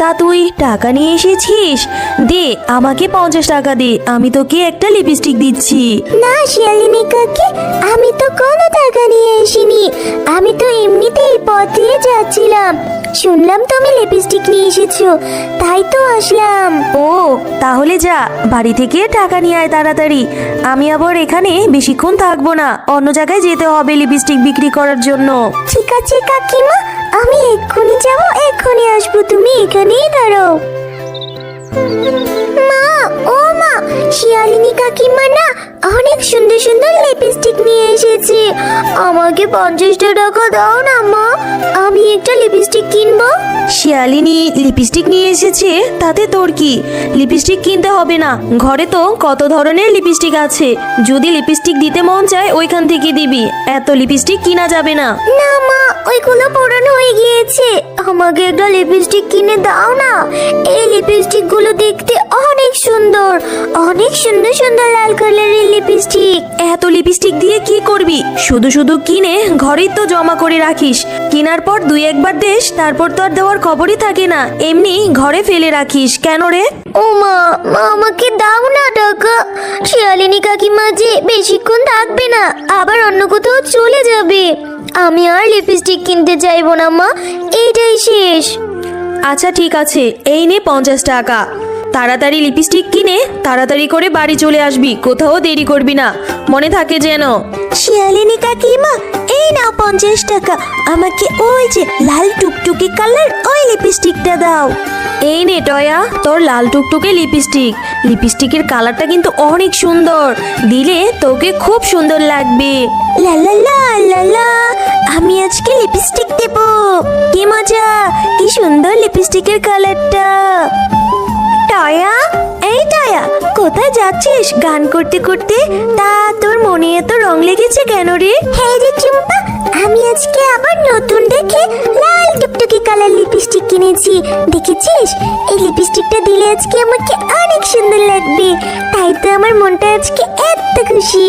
তা তুই টাকা নিয়ে এসেছিস? দে আমাকে 50 টাকা দে, আমি তোকে একটা লিপস্টিক দিচ্ছি। না শিয়ালিনী কাকি, আমি তো কোনো টাকা নিয়ে আসিনি। আমি তো এমনিতেই পথ দিয়ে যাচ্ছিলাম, শুনলাম তুমি লিপস্টিক নিয়ে এসেছো, তাই তো আসলাম। ও তাহলে যা, বাড়ি থেকে টাকা নিয়ে আয় তাড়াতাড়ি। আমি আবার এখানে বেশিক্ষণ থাকবো না, অন্য জায়গায় যেতে হবে লিপস্টিক বিক্রি করার জন্য। ঠিক আছে কাকিমা, আমি এক্ষুনি যাবো, এক্ষুনি আসবো, তুমি এখানেই দাঁড়াও। মা, ও মা, শিয়ালিনী কাকিমা না অনেক সুন্দর সুন্দর লিপস্টিক নিয়ে এসেছে। আমাকে 50 টাকা দাও না মা, আমি একটা লিপস্টিক কিনবো। শিয়ালিনী লিপস্টিক নিয়ে এসেছে, তাতে তোর কি? লিপস্টিক কিনতে হবে না, ঘরে তো কত ধরনের লিপস্টিক আছে। যদি লিপস্টিক দিতে মন চায় ওইখান থেকে দিবি, এত লিপস্টিক কিনা যাবে না। না মা, ওইগুলো পুরানো হয়ে গিয়েছে, আমাকে একটা লিপস্টিক কিনে দাও না। এই লিপস্টিক গুলো দেখতে অনেক সুন্দর, অনেক সুন্দর সুন্দর লাল কালারের লিপস্টিক। এত লিপস্টিক দিয়ে কি করবি? শুধু শুধু কিনে ঘরেই তো জমা করে রাখিস, কেনার পর দুই একবার দেশ, তারপর তো আর দেওয়ার খবরই থাকে না, এমনি ঘরে ফেলে রাখিস কেন রে? ও মা, মা আমাকে দাও না টাকা। শিয়ালিনী কাকিমা যে বেশিক্ষণ থাকবে না, আবার অন্য কোথাও চলে যাবে। আমি আর লিপস্টিক কিনতে চাইবো না মা, এইটাই শেষ। আচ্ছা ঠিক আছে, এই নে 50 টাকা। তাড়াতাড়ি লিপস্টিক কিনে তাড়াতাড়ি করে বাড়ি চলে আসবি, কোথাও দেরি করবি না, মনে থাকে যেন। শিয়ালিনী কাকিমা, এই নাও 50 টাকা, আমাকে ওই যে লাল টুকটুকে কালার ওই লিপস্টিকটা দাও। এই নে টয়া, তোর লাল টুকটুকে লিপস্টিক। লিপস্টিকের কালারটা কিন্তু অনেক সুন্দর, দিলে তোকে খুব সুন্দর লাগবে। লা লা লা লা লা, আমি আজকে লিপস্টিক দেব। কি মজা, কি সুন্দর লিপস্টিকের কালারটা। টয়া, এই টয়া, কোথায় যাচ্ছিস গান করতে করতে? তা তোর মনে এত রং লেগেছে কেন রে? হ্যাঁ রে চুম্পা, আমি আজকে আবার নতুন দেখে লাল টুকটুকি কালার লিপস্টিক কিনেছি। দেখেছিস, এই লিপস্টিকটা দিলে আজকে আমাকে অনেক সুন্দর লাগবে, তাই তো আমার মনটা আজকে এত খুশি।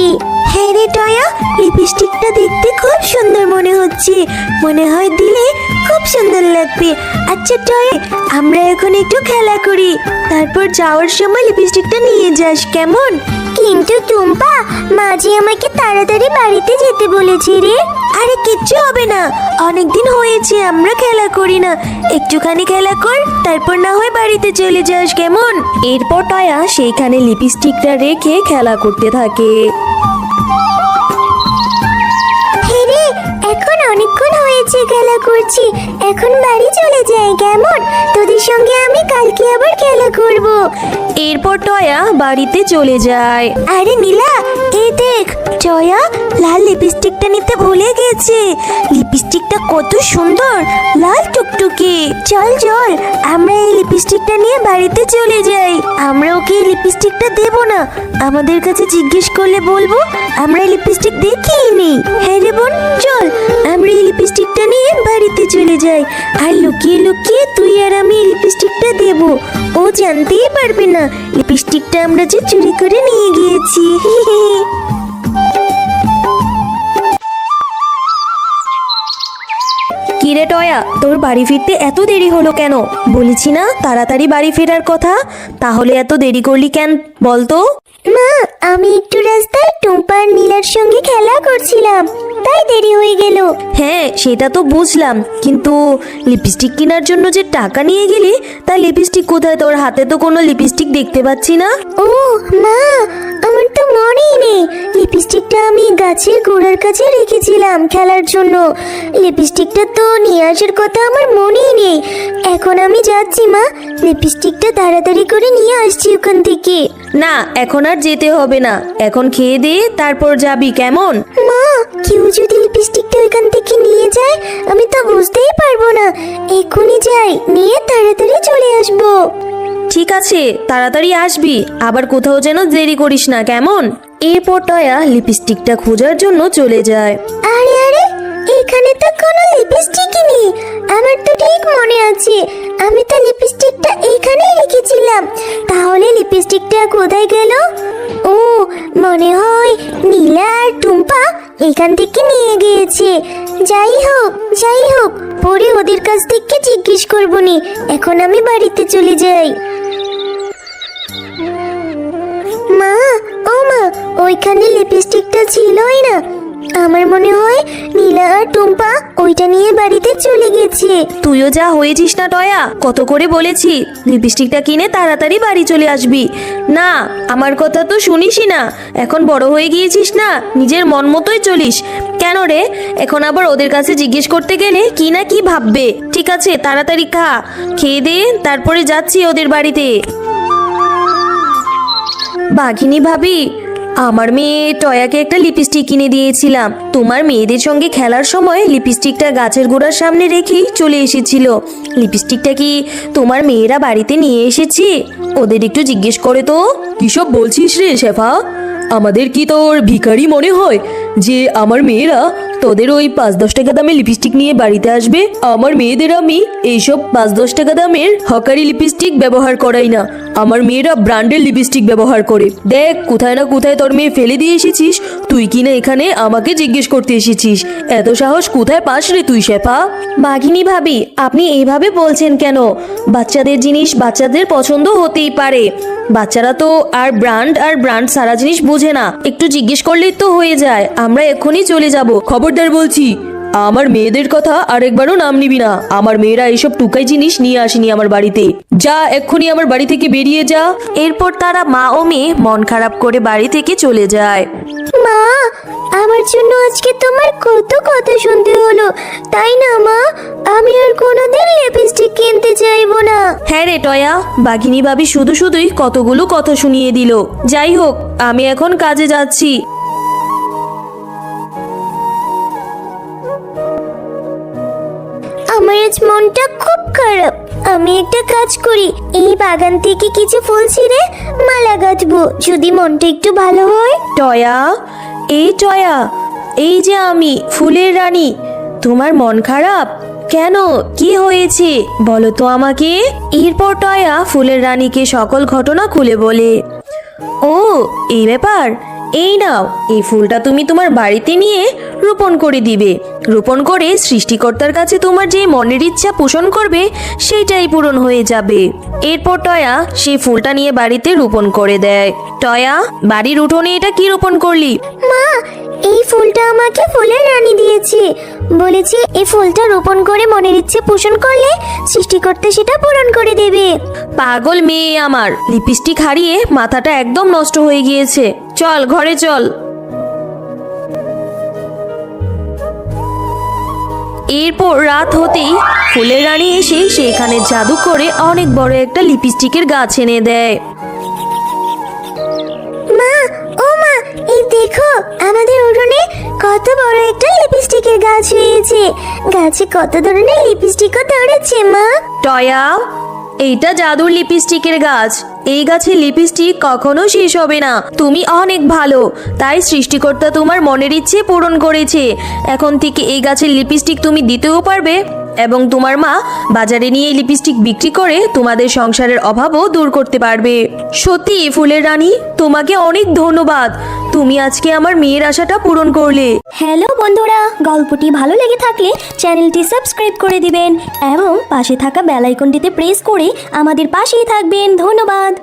হ্যাঁ রে টয়া, লিপস্টিকটা দেখতে খুব সুন্দর মনে হচ্ছে, মনে হয় দিলে খুব সুন্দর লাগবে। আচ্ছা টয়া, আমরা এখন একটু খেলা করি, তারপর যাওয়ার সময় লিপস্টিকটা নিয়ে যাস, কেমন? কিন্তু টুম্পা, মাঝি আমাকে তাড়াতাড়ি বাড়িতে যেতে বলেছে রে। আরে কিচ্ছু হবে না, অনেকদিন হয়েছে আমরা খেলা করি না, একটুখানি খেলা কর, তারপর না হয় বাড়িতে চলে যাস, কেমন? এরপর টয়া সেইখানে লিপস্টিকটা রেখে খেলা করতে থাকে। রে, এখন অনেকক্ষণ হয়েছে খেলা করছি, এখন বাড়ি চলে যাই, কেমন? তোদের সঙ্গে আমি কালকে আবার খেলা করব। এরপর টয়া বাড়িতে চলে যায়। আরে নীলা, এই দেখ, জয়া লাল লিপস্টিকটা নিতে ভুলে গেছে। লিপস্টিকটা কত সুন্দর, লাল টুকটুকে। চল চল, আমরা এই লিপস্টিকটা নিয়ে বাড়িতে চলে যাই। আমরা ওকে এই লিপস্টিকটা দেব না, আমাদের কাছে জিজ্ঞেস করলে বলবো আমরা এই লিপস্টিক দেখিনি। হ্যাঁ রে বোন, চল আমরা এই লিপস্টিকটা নিয়ে বাড়িতে চলে যাই, আর লুকিয়ে লুকিয়ে তুই আর আমি এই লিপস্টিকটা দেব, ও জানতেই পারবে না লিপস্টিকটা আমরা যে চুরি করে নিয়ে গিয়েছি। কিরে টয়া, তোর বাড়ি ফিরতে এত দেরি হলো কেন? বলেছি না তাড়াতাড়ি বাড়ি ফেরার কথা, তাহলে এত দেরি করলি কেন বলতো? মা, আমি একটু রাস্তায় টুম্পার নীলার সঙ্গে খেলা করছিলাম, তাই দেরি হয়ে গেল। হ্যাঁ সেটা তো বুঝলাম, কিন্তু লিপস্টিক কেনার জন্য যে টাকা নিয়ে গেলি, তা লিপস্টিক কোথায়? তোর হাতে তো কোনো লিপস্টিক দেখতে পাচ্ছি না। ও মা, আমার তো মনেই নেই, লিপস্টিকটা আমি গাছের গোড়ার কাছে রেখেছিলাম খেলার জন্য। লিপস্টিকটা তো নিয়ে আসার কথা আমার মনেই নেই। এখন আমি যাচ্ছি মা, লিপস্টিকটা তাড়াতাড়ি করে নিয়ে আসছি ওখান থেকে। না এখন আর যেতে হবে না, এখন খেয়ে দিয়ে তারপর যাবি, কেমন? মা, কেউ যদি লিপস্টিকটা ওইখান থেকে নিয়ে যায়, আমি তো বুঝতেই পারবো না। এক্ষুনি যাই, নিয়ে তাড়াতাড়ি চলে আসবো। ঠিক আছে, তাড়াতাড়ি আসবি, আবার কোথাও যেন দেরি করিস না, কেমন? এরপর টয়া লিপস্টিকটা খোঁজার জন্য চলে যায়। আরে আরে, এখানে তো কোনো লিপস্টিকই নেই। আমার তো ঠিক মনে আছে, আমি তো লিপস্টিকটা এইখানেই রেখেছিলাম। দিয়েছিলাম, তাহলে লিপস্টিকটা কোথায় গেল? ও, মনে হয় নীলা আর টুম্পা এখান থেকে নিয়ে গিয়েছে। যাই হোক, পরে ওদের কাছ থেকে জিজ্ঞেস করবো নি। এখন আমি বাড়িতে চলে যাই। মা, ও মা, ওইখানে লিপস্টিকটা ছিলই না। আমার মনে হয় নীলা আর টুম্পা ওইটা নিয়ে বাড়িতে চলে গেছে। তুইও যা হয়েছিস না টয়া, কত করে বলেছি লিপস্টিকটা কিনে তাড়াতাড়ি বাড়ি চলে আসবি। না, আমার কথা তো শুনিসই না। এখন বড় হয়ে গিয়েছিস না, নিজের মন মতোই চলিস। কেন রে, এখন আবার ওদের কাছে জিজ্ঞেস করতে গেলে কি না কি ভাববে। ঠিক আছে, তাড়াতাড়ি খা, খেয়ে দে, তারপরে যাচ্ছি ওদের বাড়িতে। বাঘিনী ভাবি, আমার মেয়ে টয়াকে একটা লিপস্টিক কিনে দিয়েছিলাম। তোমার মেয়েদের সঙ্গে খেলার সময় লিপস্টিকটা গাছের গোড়ার সামনে রেখেই চলে এসেছিল। লিপস্টিকটা কি তোমার মেয়েরা বাড়িতে নিয়ে এসেছে? ওদের একটু জিজ্ঞেস করে তো। কিসব বলছিস রে শেফা? আমাদের কি তোর ভিখারি মনে হয় যে আমার মেয়েরা তোদের ওই 5-10 টাকা দামের লিপস্টিক নিয়ে বাড়িতে আসবে? আমার মেয়েদের আমি এইসব 5-10 টাকা দামের হকারি লিপস্টিক ব্যবহার করাই না। আমার মেয়েরা ব্র্যান্ডের লিপস্টিক ব্যবহার করে। দেখ, কোথায় না কোথায় তোর মেয়ে ফেলে দিয়ে এসেছিস, তুই কিনা এখানে আমাকে জিজ্ঞেস করতে এসেছিস। এত সাহস কোথায় পাস রে তুই শেফা? বাঘিনী ভাবি, আপনি এইভাবে বলছেন কেন? বাচ্চাদের জিনিস বাচ্চাদের পছন্দ হতেই পারে। বাচ্চারা তো আর ব্র্যান্ড সারা জিনিস বোঝে না। একটু জিজ্ঞেস করলেই তো হয়ে যায়। আমরা এক্ষুনি চলে যাব। খবরদার বলছি, আমার মেয়েদের কথা আরেকবারও নাম নিবি না। আমার মেয়েরা এইসব টুকাই জিনিস নিয়ে আসেনি আমার বাড়িতে। যা, এক্ষুনি আমার বাড়ি থেকে বেরিয়ে যা। এরপর তারা মা ও মেয়ে মন খারাপ করে বাড়ি থেকে চলে যায়। মা, আমার জন্য আজকে তোমার কত কথা শুনতে হলো, তাই না মা? আমি আর কোনোদিন লিপস্টিক কিনতে চাইবো না। হ্যাঁ রে টয়া, বাঘিনী ভাবি শুধুই কতগুলো কথা শুনিয়ে দিল। যাই হোক, আমি এখন কাজে যাচ্ছি। আমার আজ মনটা খুব খারাপ। আমি একটা কাজ করি, এই বাগান থেকে কিছু ফুল ছিঁড়ে মালা গাঁথবো, যদি মনটা একটু ভালো হয়। টয়া, এই যে আমি ফুলের রানী। তোমার মন খারাপ কেন? কি হয়েছে বলো তো আমাকে। এরপর টয়া ফুলের রানীকে সকল ঘটনা খুলে বলে। ও, এই ব্যাপার। এই নাও, এই ফুলটা তুমি তোমার বাড়িতে নিয়ে রোপণ করে দিবে। রোপণ করে সৃষ্টিকর্তার কাছে তোমার যে মনের ইচ্ছা পোষণ করবে, সেটাই পূরণ হয়ে যাবে। এরপর টয়া সেই ফুলটা নিয়ে বাড়িতে রোপণ করে দেয়। টয়া, বাড়ির উঠোনে এটা কি রোপণ করলি? মা, এই ফুলটা আমাকে ফুলের রানী দিয়েছে। বলেছে এই ফুলটা রোপণ করে মনের ইচ্ছে পোষণ করলে সৃষ্টিকর্তা সেটা পূরণ করে দেবে। পাগল মেয়ে আমার, লিপস্টিক হারিয়ে মাথাটা একদম নষ্ট হয়ে গিয়েছে। চল ঘরে চল। এরপর রাত হতেই ফুলের রানী এসে সেখানে জাদু করে অনেক বড় একটা লিপস্টিকের গাছ এনে দেয়। মা, ও মা, এই দেখো আমাদের উঠোনে কত বড় একটা লিপস্টিকের গাছ হয়েছে। গাছে কত ধরনের লিপস্টিকও ধরেছে মা। টয়া, এইটা জাদুর লিপস্টিকের গাছ। এই গাছের লিপস্টিক কখনো শেষ হবে না। তুমি অনেক ভালো, তাই সৃষ্টিকর্তা তোমার মনের ইচ্ছে পূরণ করেছে। এখন থেকে এই গাছের লিপস্টিক তুমি দিতেও পারবে, এবং তোমার মা বাজারে নিয়ে এই লিপস্টিক বিক্রি করে তোমাদের সংসারের অভাবও দূর করতে পারবে। সত্যি ফুলের রানী, তোমাকে অনেক ধন্যবাদ। তুমি আজকে আমার মেয়ের আশাটা পূরণ করলে। হ্যালো বন্ধুরা, গল্পটি ভালো লেগে থাকলে চ্যানেলটি সাবস্ক্রাইব করে দিবেন এবং পাশে থাকা বেল আইকনটিতে প্রেস করে আমাদের পাশেই থাকবেন। ধন্যবাদ।